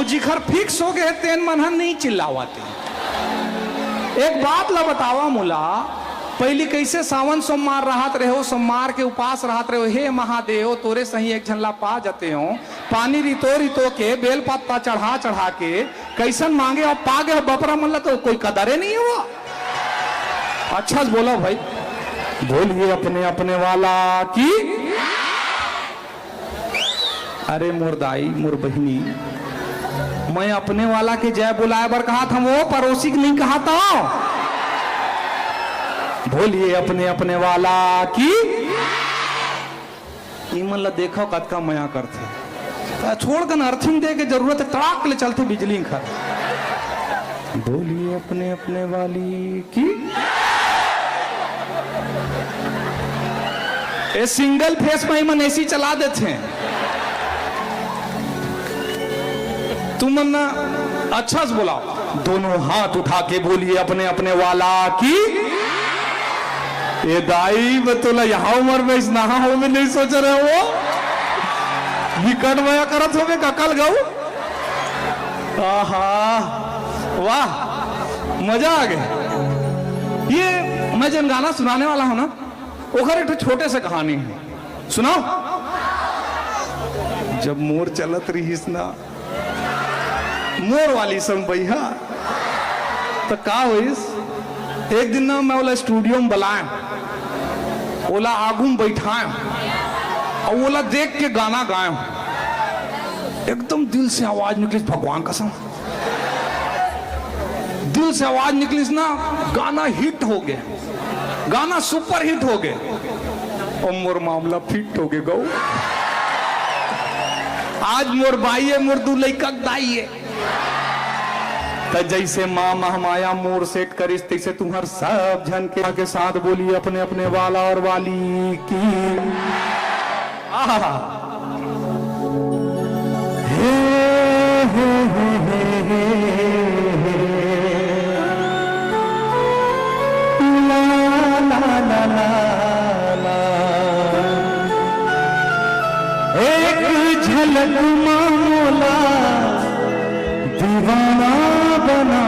जिखर फिक्स हो गए तेन मन नहीं चिल्लावाते। एक बात ला बतावा मुला, पहली कैसे सावन सोमवार रहत रहे हो, सोमवार के उपास रहत रहे हो, हे महादेव तोरे सही एक झनला पा जाते हो, पानी रितो रितो के बेल पत्ता चढ़ा चढ़ा के कैसन मांगे और पा गए बपरा मन ला तो कोई कदरे नहीं हुआ। अच्छा बोलो भाई, बोलिए अपने अपने वाला की। अरे मोर दाई मोर बहनी, मैं अपने वाला के जय बुलाए बर कहा था, वो पड़ोसी नहीं कहा था। बोलिए अपने अपने वाला की। ईमन ला देखो कतका मया करते, छोड़ कर अर्थिंग दे के जरूरत है तड़ाक ले चलते बिजली खा। बोलिए अपने अपने वाली की। ये सिंगल फेस में ईमन ऐसी चला देते हैं। तुम ना अच्छा से बोलाओ, दोनों हाथ उठा के बोलिए अपने अपने वाला की। ये दाई मैं तो यहाँ उम्र में इस नहा हो में नहीं सोच रहे हो, विकट मया करत हो में ककल गऊ। आहा वाह मजा आ गया। ये मैं जन गाना सुनाने वाला हूं ना, ओखर एक छोटे से कहानी है, सुनाओ। जब मोर चलत रहीस ना, मोर वाली सम भैया, तो का होइस, एक दिन ना मैं ओला स्टूडियो में बुलाए, ओला आगू में बैठाए और ओला देख के गाना गाए। एकदम दिल से आवाज निकली, भगवान कसम दिल से आवाज निकली ना, गाना हिट हो गया, गाना सुपर हिट हो गया और मोर मामला फिट हो गया। गौ आज मोर बाई है, मोर दू लइका दाई है। तो जैसे माँ महामाया मोर सेट करिस, तैसे तुम्हार सब जन के साथ बोलिए अपने अपने वाला और वाली की। आहा हे हे हे हे हे ला ला ला ला, एक झलक मामोला दीवाना बना।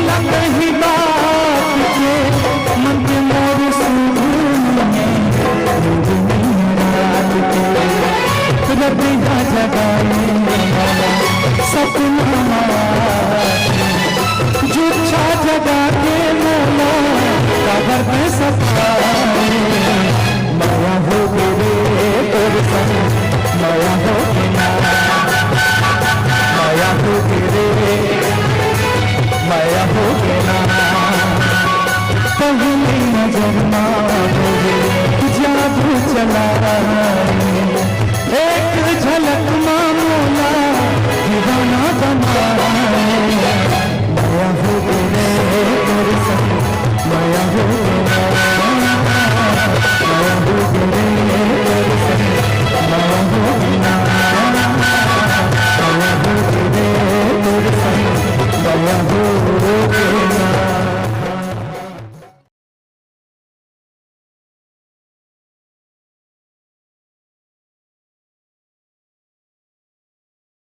बोला कहीं बात के मन के मोर रबिया जगाए सपना झूठा जगा के मोला कबर में सफाए माया हो गए तोर संग